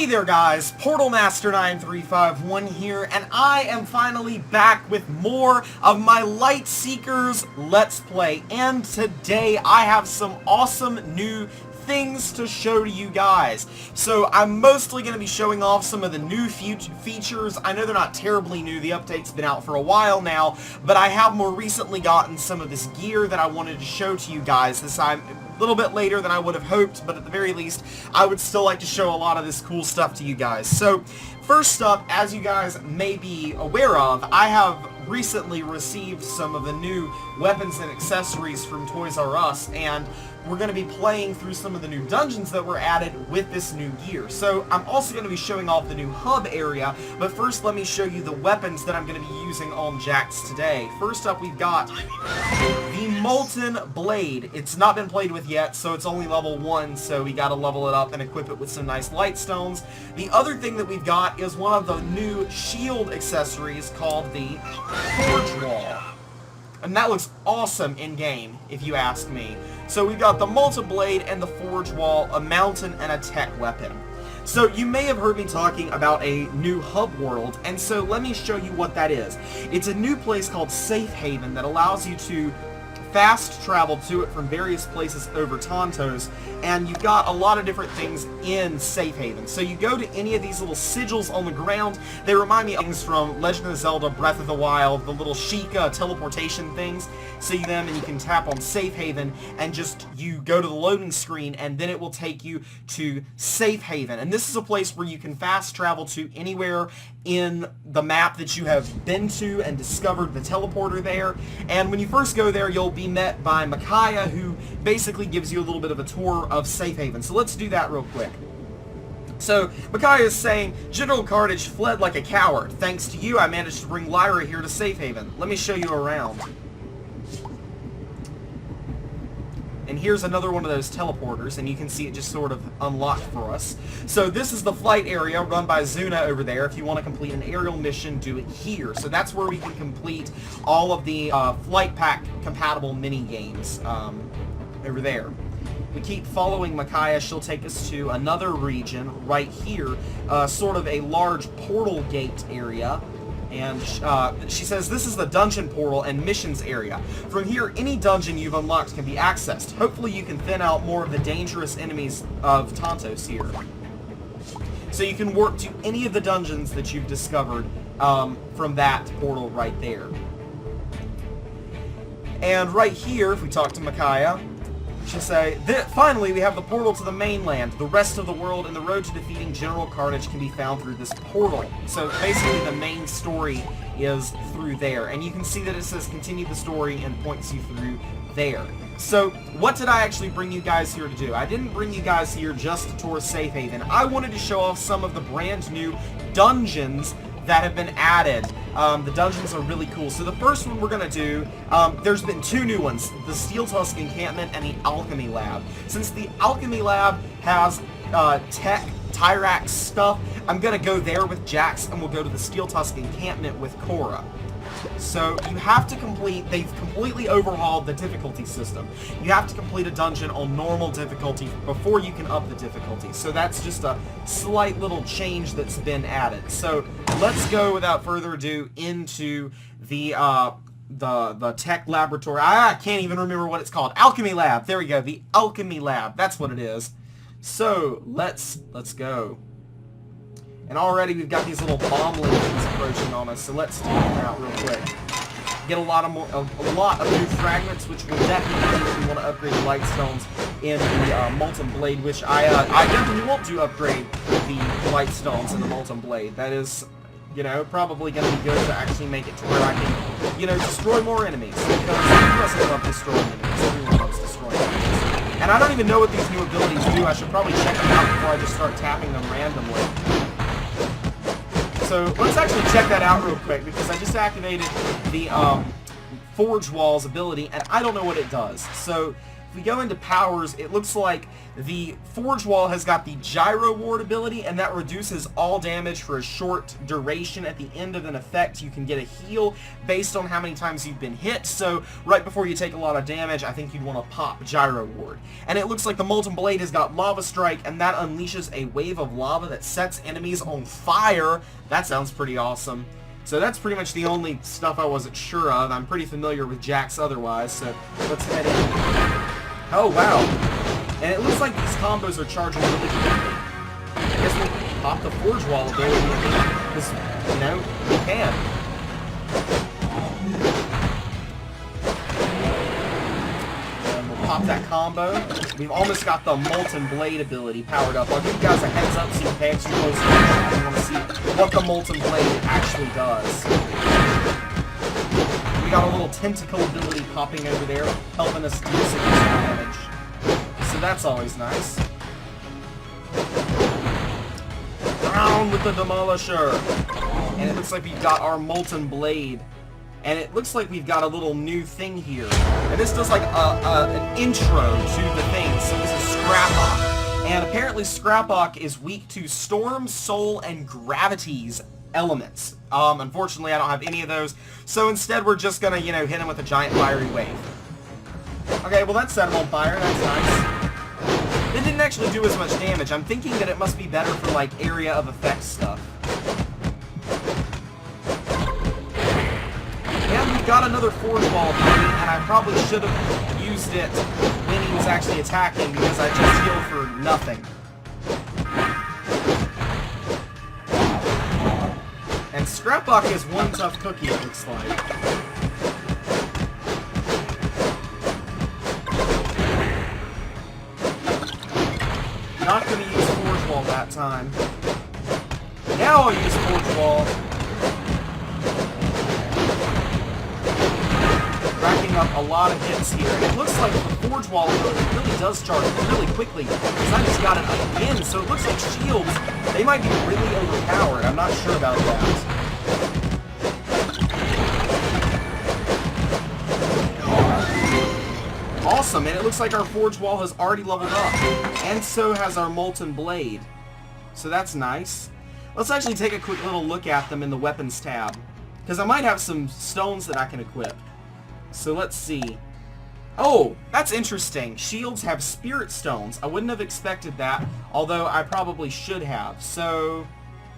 Hey there guys, Portal Master 9351 here, and I am finally back with more of my Lightseekers Let's Play, and today I have some awesome new things to show to you guys. So I'm mostly going to be showing off some of the new features. I know they're not terribly new, the update's been out for a while now, but I have more recently gotten some of this gear that I wanted to show to you guys. This time a little bit later than I would have hoped, but at the very least, I would still like to show a lot of this cool stuff to you guys. So, first up, as you guys may be aware of, I have recently received some of the new weapons and accessories from Toys R Us, and we're going to be playing through some of the new dungeons that were added with this new gear. So I'm also going to be showing off the new hub area, but first let me show you the weapons that I'm going to be using on Jax today. First up, we've got the Molten Blade. It's not been played with yet, so it's only level 1, so we got to level it up and equip it with some nice light stones. The other thing that we've got is one of the new shield accessories called the Forge Wall. And that looks awesome in-game, if you ask me. So we've got the Molten Blade and the Forge Wall, a mountain, and a tech weapon. So you may have heard me talking about a new hub world, and so let me show you what that is. It's a new place called Safe Haven that allows you to fast travel to it from various places over Tontos, and you've got a lot of different things in Safe Haven. So you go to any of these little sigils on the ground. They remind me of things from Legend of Zelda Breath of the Wild, the little Sheikah teleportation things. So you them and you can tap on Safe Haven and just you go to the loading screen, and then it will take you to Safe Haven. And this is a place where you can fast travel to anywhere in the map that you have been to and discovered the teleporter there. And when you first go there, you'll be met by Micaiah, who basically gives you a little bit of a tour of Safe Haven. So let's do that real quick. So, Micaiah is saying, General Carnage fled like a coward. Thanks to you, I managed to bring Lyra here to Safe Haven. Let me show you around. And here's another one of those teleporters, and you can see it just sort of unlocked for us. So this is the flight area run by Zuna over there. If you want to complete an aerial mission, do it here. So that's where we can complete all of the flight pack compatible mini games over there. We keep following Micaiah. She'll take us to another region right here, sort of a large portal gate area. And she says this is the dungeon portal and missions area. From here, any dungeon you've unlocked can be accessed. Hopefully you can thin out more of the dangerous enemies of Tontos here. So you can work to any of the dungeons that you've discovered from that portal right there. And right here, if we talk to Micaiah, she'll say, finally, we have the portal to the mainland. The rest of the world and the road to defeating General Carnage can be found through this portal. So basically the main story is through there. And you can see that it says continue the story and points you through there. So what did I actually bring you guys here to do? I didn't bring you guys here just to tour Safe Haven. I wanted to show off some of the brand new dungeons that have been added. The dungeons are really cool. So the first one we're going to do, there's been two new ones, the Steel Tusk Encampment and the Alchemy Lab. Since the Alchemy Lab has tech, Tyrax stuff, I'm going to go there with Jax, and we'll go to the Steel Tusk Encampment with Cora. So you have to complete, they've completely overhauled the difficulty system. You have to complete a dungeon on normal difficulty before you can up the difficulty. So that's just a slight little change that's been added. So let's go without further ado into the tech laboratory. I can't even remember what it's called. Alchemy Lab. There we go. The Alchemy Lab. That's what it is. So let's go. And already we've got these little bomb legions approaching on us, so let's take them out real quick. Get a lot of new fragments, which will definitely need if we want to upgrade the light stones in the Molten Blade, which I definitely want to upgrade the light stones in the Molten Blade. That is, you know, probably going to be good to actually make it to where I can, you know, destroy more enemies. Because who doesn't love destroying enemies? Everyone loves destroying enemies. And I don't even know what these new abilities do. I should probably check them out before I just start tapping them randomly. So let's actually check that out real quick, because I just activated the Forge Wall's ability, and I don't know what it does. So we go into powers, it looks like the Forge Wall has got the Gyro Ward ability, and that reduces all damage for a short duration. At the end of an effect, you can get a heal based on how many times you've been hit. So right before you take a lot of damage, I think you'd want to pop Gyro Ward. And it looks like the Molten Blade has got Lava Strike, and that unleashes a wave of lava that sets enemies on fire. That sounds pretty awesome. So that's pretty much the only stuff I wasn't sure of. I'm pretty familiar with Jax otherwise, so let's head in. Oh, wow. And it looks like these combos are charging really quickly. I guess we'll pop the Forge Wall ability, because, you know, we can. And we'll pop that combo. We've almost got the Molten Blade ability powered up. I'll give you guys a heads up so you can pay extra close attention if you want to see what the Molten Blade actually does. We got a little tentacle ability popping over there, helping us do some damage. So that's always nice. Down with the Demolisher! And it looks like we've got our Molten Blade. And it looks like we've got a little new thing here. And this does like an intro to the thing. So this is Scrapok. And apparently Scrapok is weak to Storm, Soul, and Gravity's elements. Unfortunately, I don't have any of those. So instead, we're just gonna, you know, hit him with a giant fiery wave. Okay, well that set him on fire. That's nice. It didn't actually do as much damage. I'm thinking that it must be better for, like, area of effect stuff. And we've got another Forge Wall ability, and I probably should have used it when he was actually attacking, because I just healed for nothing. And Scrapok is one tough cookie, it looks like. Not going to use Forge Wall that time. Now I'll use Forge Wall. Racking up a lot of hits here. And it looks like the Forge Wall really does charge really quickly, because I just got it again. So it looks like shields, they might be really overpowered. I'm not sure about that. Awesome, and it looks like our Forge Wall has already leveled up, and so has our Molten Blade. So that's nice. Let's actually take a quick little look at them in the Weapons tab, because I might have some stones that I can equip. So let's see. Oh, that's interesting. Shields have Spirit Stones. I wouldn't have expected that, although I probably should have. So,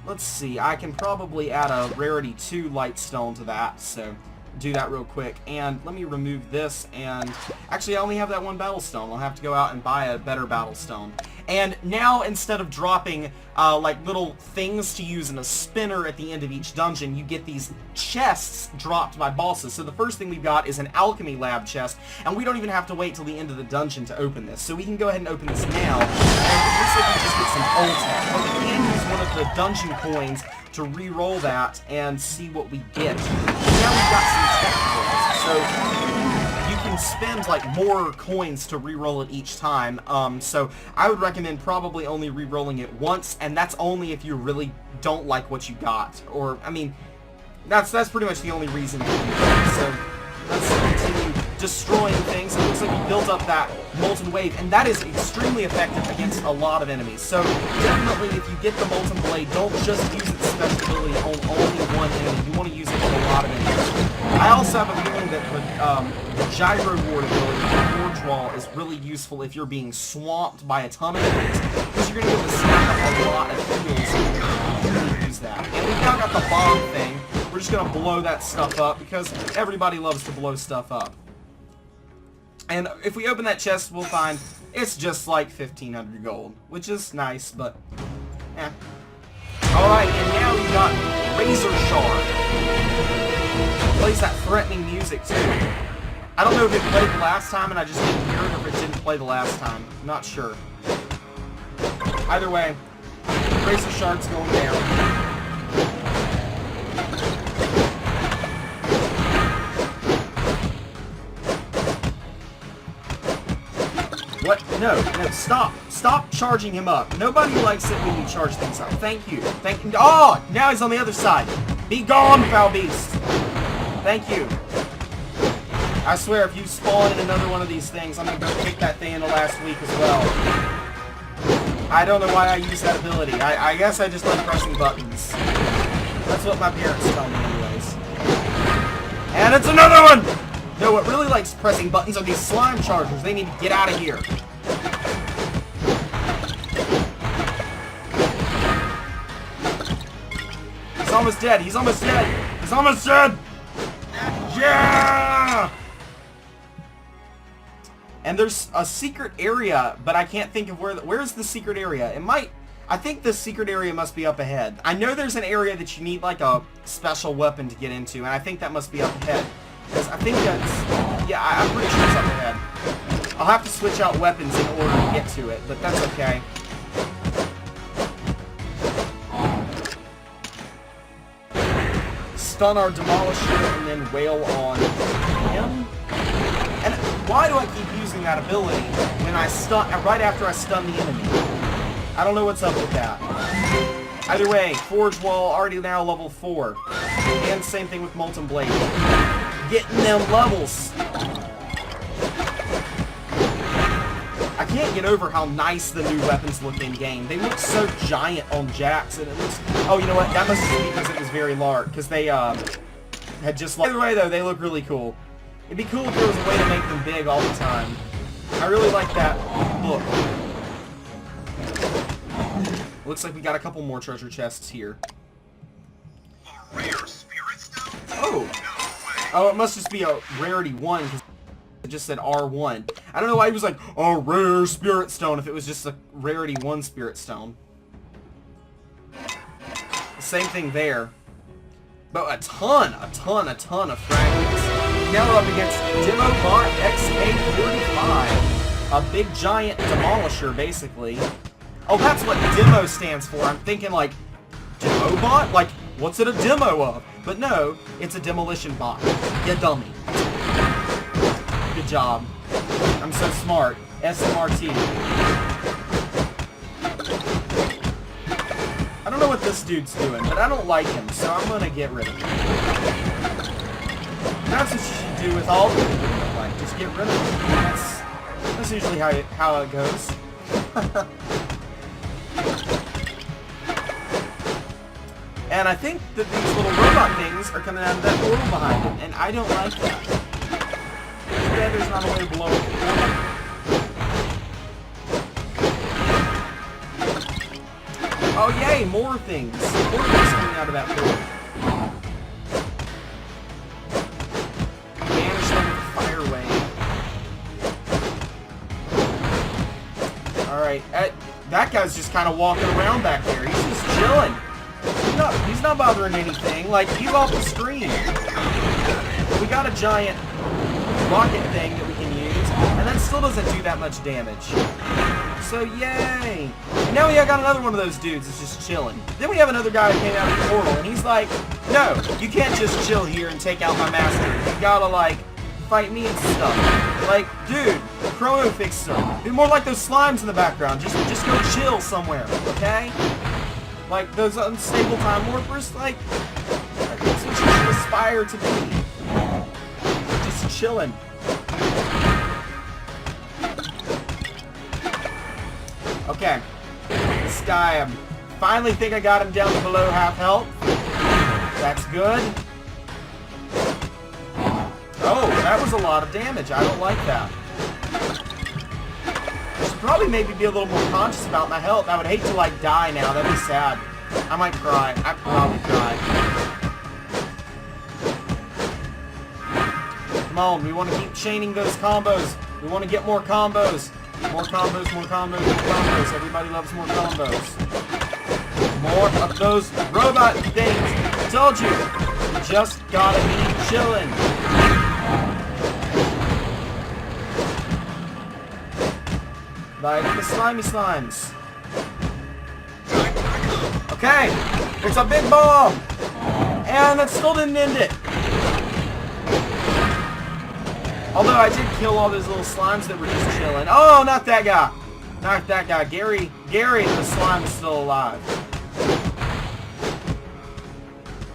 let's see. I can probably add a Rarity 2 Light Stone to that, so do that real quick. And let me remove this, and actually I only have that one Battle Stone. I'll have to go out and buy a better Battle Stone. And now, instead of dropping like little things to use in a spinner at the end of each dungeon, you get these chests dropped by bosses. So the first thing we've got is an Alchemy Lab chest, and we don't even have to wait till the end of the dungeon to open this. So we can go ahead and open this now, and it looks like we just get some old tech. But we can use one of the dungeon coins to re-roll that and see what we get. Now we've got some tech coins, so you can spend like more coins to re-roll it each time. So I would recommend probably only re-rolling it once, and that's only if you really don't like what you got. Or, I mean, that's pretty much the only reason to do that. So let's continue destroying things. It looks like we built up that Molten Wave, and that is extremely effective against a lot of enemies. So definitely, if you get the Molten Blade, don't just use its special ability on only one enemy. You want to use it on a lot of enemies. I also have a feeling that the Gyro Ward ability, the Forge Wall, is really useful if you're being swamped by a ton of enemies, because you're going to be able to stack up a lot of heals. You can really use that. And we've now got the bomb thing. We're just going to blow that stuff up, because everybody loves to blow stuff up. And if we open that chest, we'll find it's just like 1,500 gold, which is nice, but eh. Alright, and now we've got Razor Shard. Plays that threatening music, too. I don't know if it played the last time and I just didn't hear it, or if it didn't play the last time. I'm not sure. Either way, Razor Shard's going down. What? No, stop. Stop charging him up. Nobody likes it when you charge things up. Thank you. Thank you. Oh, now he's on the other side. Be gone, foul beast. Thank you. I swear, if you spawn in another one of these things, I'm gonna go kick that thing in the last week as well. I don't know why I use that ability. I guess I just like pressing buttons. That's what my parents tell me anyways. And it's another one! No, what really likes pressing buttons are these slime chargers. They need to get out of here. He's almost dead. He's almost dead. He's almost dead. Yeah! And there's a secret area, but I can't think of where's the secret area. I think the secret area must be up ahead. I know there's an area that you need like a special weapon to get into, and I think that must be up ahead. Because I think that's, yeah, I'm pretty sure it's up ahead. I'll have to switch out weapons in order to get to it, but that's okay. Stun our Demolisher and then wail on him. And why do I keep using that ability when I stun, right after I stun the enemy? I don't know what's up with that. Either way, Forge Wall already now level 4. And same thing with Molten Blade. Getting them levels. I can't get over how nice the new weapons look in game. They look so giant on Jax, and it looks... Oh, you know what? That must be because it was very large. Because they had just... Either way, though, they look really cool. It'd be cool if there was a way to make them big all the time. I really like that look. Looks like we got a couple more treasure chests here. Oh! Oh, it must just be a rarity 1, because it just said R1. I don't know why he was like, a rare spirit stone, if it was just a rarity 1 spirit stone. Same thing there. But a ton of fragments. Now we're up against Demobot XA45. A big giant demolisher, basically. Oh, that's what demo stands for. I'm thinking like, Demobot? Like, what's it a demo of? But no, it's a demolition bot. You dummy. Good job. I'm so smart. SMRT. I don't know what this dude's doing, but I don't like him, so I'm gonna get rid of him. That's what you should do with all the people you don't like. Just get rid of them. That's usually how it goes. And I think that these little robot things are coming out of that portal behind him, and I don't like that. Too bad there's not a way to blow it. Oh yay, more things! More things coming out of that portal. Banish them with Fire Wave. Alright, that guy's just kind of walking around back there. He's just chilling. He's not bothering anything. Like, he's off the screen. We got a giant rocket thing that we can use, and that still doesn't do that much damage. So, yay! And now we got another one of those dudes that's just chilling. Then we have another guy who came out of the portal, and he's like, no, you can't just chill here and take out my master. You gotta, like, fight me and stuff. Like, dude, Chrono Fixer. Be more like those slimes in the background. Just go chill somewhere, okay? Like, those unstable time warpers, like, that's what you should aspire to be. Just chilling. Okay. This guy, I finally think I got him down to below half health. That's good. Oh, that was a lot of damage. I don't like that. Probably maybe be a little more conscious about my health. I would hate to like die now. That'd be sad. I might cry. I'd probably cry. Come on, we want to keep chaining those combos. We want to get more combos. More combos, more combos, more combos. Everybody loves more combos. More of those robot things. I told you. You just gotta be chilling. Like the slimy slimes. Okay, it's a big bomb! And that still didn't end it. Although I did kill all those little slimes that were just chilling. Oh, not that guy. Not that guy. Gary the slime is still alive.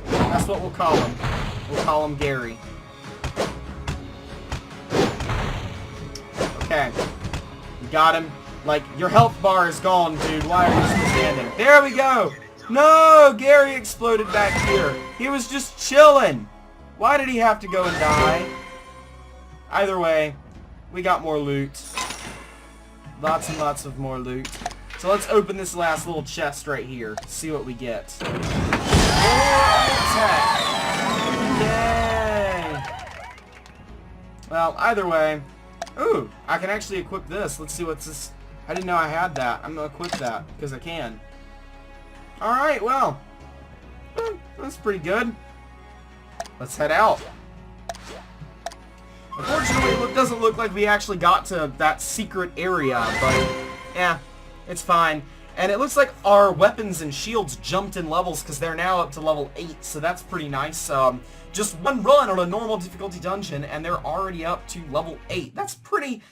That's what we'll call him. We'll call him Gary. Okay. You got him. Like, your health bar is gone, dude. Why are you still standing? There we go. No, Gary exploded back here. He was just chilling. Why did he have to go and die? Either way, we got more loot. Lots and lots of more loot. So let's open this last little chest right here. See what we get. More attack. Yay. Well, either way. Ooh, I can actually equip this. Let's see what's this. I didn't know I had that. I'm going to equip that because I can. Alright, well. That's pretty good. Let's head out. Unfortunately, it doesn't look like we actually got to that secret area, but yeah, it's fine. And it looks like our weapons and shields jumped in levels because they're now up to level 8, so that's pretty nice. Just one run on a normal difficulty dungeon, and they're already up to level 8. That's pretty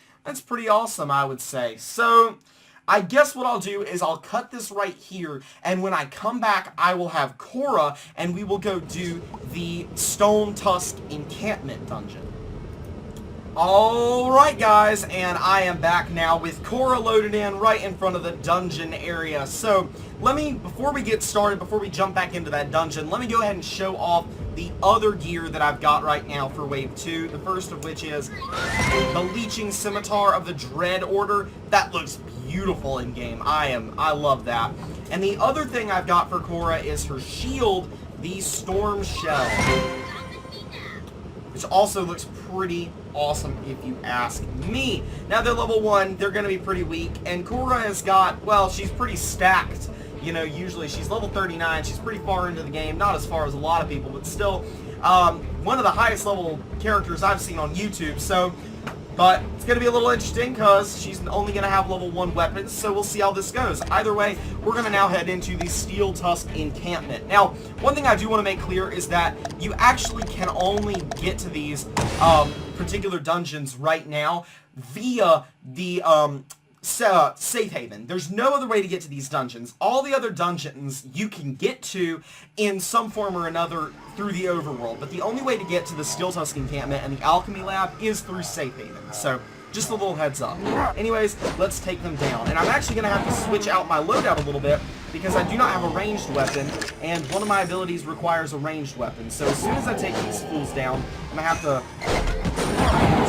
awesome, I would say. So, I guess what I'll do is I'll cut this right here, and when I come back, I will have Cora, and we will go do the Stone Tusk Encampment Dungeon. Alright guys, and I am back now with Cora loaded in right in front of the dungeon area. So, before we get started, before we jump back into that dungeon, let me go ahead and show off the other gear that I've got right now for Wave 2. The first of which is the Leeching Scimitar of the Dread Order. That looks beautiful in game. I love that. And the other thing I've got for Cora is her shield, the Storm Shell, which also looks pretty awesome if you ask me. Now they're level 1, they're going to be pretty weak, and Cora has got, well, she's pretty stacked. You know, usually she's level 39, she's pretty far into the game, not as far as a lot of people, but still one of the highest level characters I've seen on YouTube, so, but it's going to be a little interesting because she's only going to have level 1 weapons, so we'll see how this goes. Either way, we're going to now head into the Steel Tusk Encampment. Now, one thing I do want to make clear is that you actually can only get to these particular dungeons right now via the safe haven. There's no other way to get to these dungeons. All the other dungeons you can get to in some form or another through the overworld, but the only way to get to the Steel Tusk Encampment and the Alchemy Lab is through safe haven. So, just a little heads up. Anyways, let's take them down. And I'm actually going to have to switch out my loadout a little bit because I do not have a ranged weapon, and one of my abilities requires a ranged weapon. So as soon as I take these fools down, I'm going to have to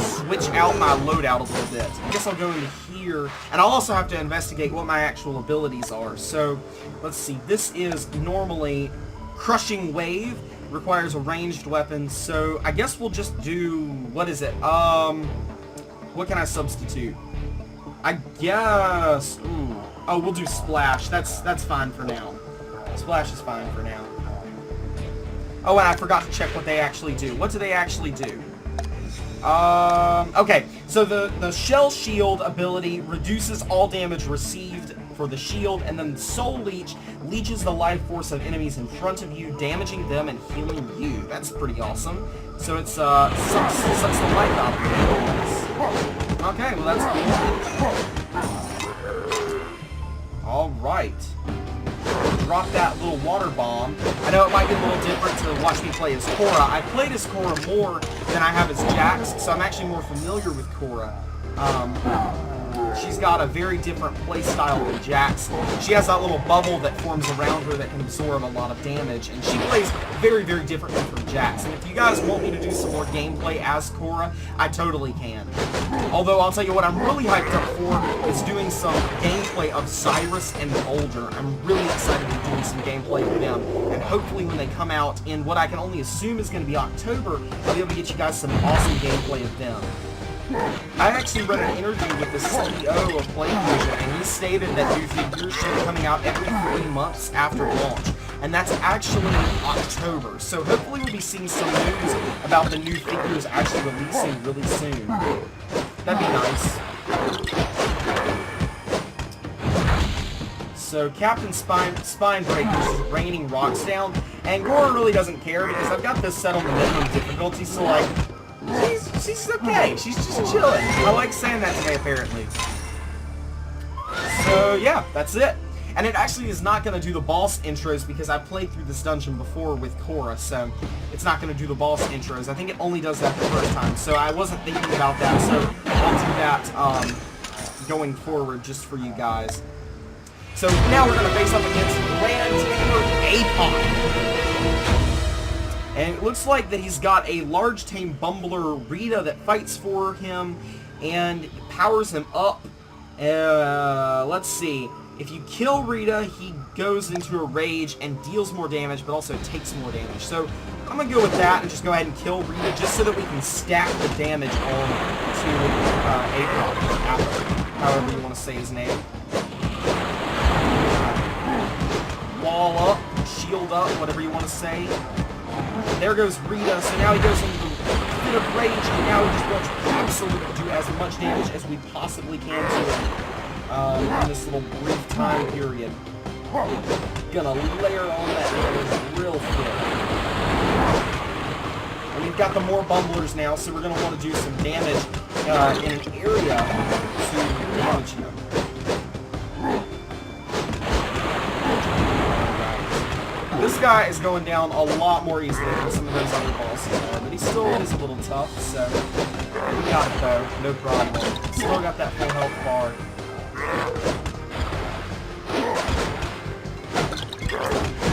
switch out my loadout a little bit. I guess I'll go into here, and I'll also have to investigate what my actual abilities are. So, let's see. This is normally Crushing Wave, requires a ranged weapon, so I guess we'll just do, what is it? What can I substitute? I guess, oh, we'll do Splash. That's fine for now. Splash is fine for now. Oh, and I forgot to check what they actually do. What do they actually do? Okay, so the Shell Shield ability reduces all damage received for the shield, and then Soul Leech leeches the life force of enemies in front of you, damaging them and healing you. That's pretty awesome. So it's, sucks the life out of you. Okay, well that's cool. Alright. Drop that little water bomb. I know it might be a little different to watch me play as Cora. I played as Cora more than I have as Jax, so I'm actually more familiar with Cora. She's got a very different playstyle than Jax. She has that little bubble that forms around her that can absorb a lot of damage, and she plays very, very differently from Jax. And if you guys want me to do some more gameplay as Cora, I totally can. Although, I'll tell you what I'm really hyped up for is doing some gameplay of Cyrus and Boulder. I'm really excited to be doing some gameplay with them, and hopefully when they come out in what I can only assume is going to be October, I'll be able to get you guys some awesome gameplay of them. I actually read an interview with the CEO of PlayStation, and he stated that new figures should be coming out every 3 months after launch, and that's actually October. So hopefully we'll be seeing some news about the new figures actually releasing really soon. That'd be nice. So Captain Spinebreaker is raining rocks down, and Cora really doesn't care because I've got this set on the minimum difficulty, so like, she's okay. She's just chilling. I like saying that today, apparently. So, yeah, that's it. And it actually is not going to do the boss intros because I played through this dungeon before with Cora, so it's not going to do the boss intros. I think it only does that the first time, so I wasn't thinking about that. So I'll do that going forward just for you guys. So now we're going to face up against Grand Tamer Apon. And it looks like that he's got a large tame bumbler Rita that fights for him and powers him up. Let's see. If you kill Rita, he goes into a rage and deals more damage, but also takes more damage. So I'm going to go with that and just go ahead and kill Rita just so that we can stack the damage on to Apon, however you want to say his name. Wall up, shield up, whatever you want to say. There goes Rita, so now he goes into a bit of rage, and now he just wants to absolutely do as much damage as we possibly can to him in this little brief time period. Gonna layer on that damage real quick. And we've got the more bumblers now, so we're gonna want to do some damage in an area to damage him. This guy is going down a lot more easily than some of those other bosses are, but he still is a little tough, so we got it though, no problem. Still got that full health bar.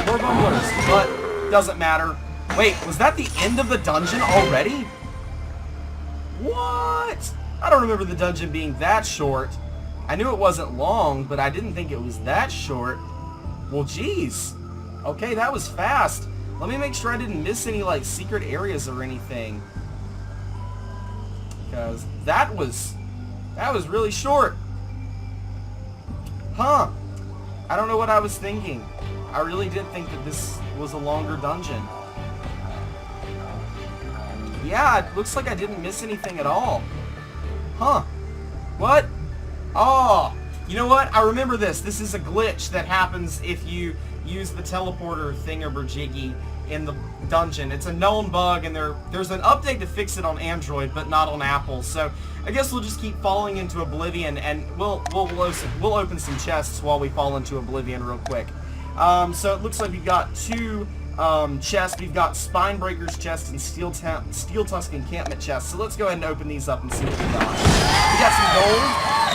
More bumblers, but doesn't matter. Wait, was that the end of the dungeon already? What? I don't remember the dungeon being that short. I knew it wasn't long, but I didn't think it was that short. Well, geez. Okay, that was fast. Let me make sure I didn't miss any, like, secret areas or anything. Because that was really short. Huh. I don't know what I was thinking. I really did think that this was a longer dungeon. Yeah, it looks like I didn't miss anything at all. Huh. What? Oh. You know what? I remember this. This is a glitch that happens if you use the teleporter thingamajiggy in the dungeon. It's a known bug, and there's an update to fix it on Android, but not on Apple. So I guess we'll just keep falling into oblivion, and we'll open some chests while we fall into oblivion real quick. So it looks like we've got two chests. We've got Spinebreaker's chest and Steel Tusk Encampment chest. So let's go ahead and open these up and see what we got. We got some gold,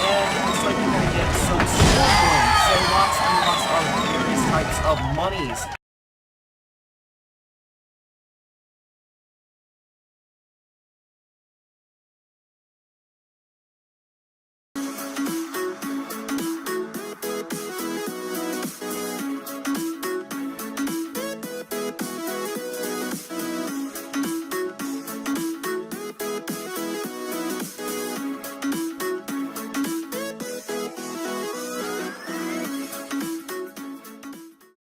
and it looks like we're going to get some sword coins. So lots and lots of various types of monies.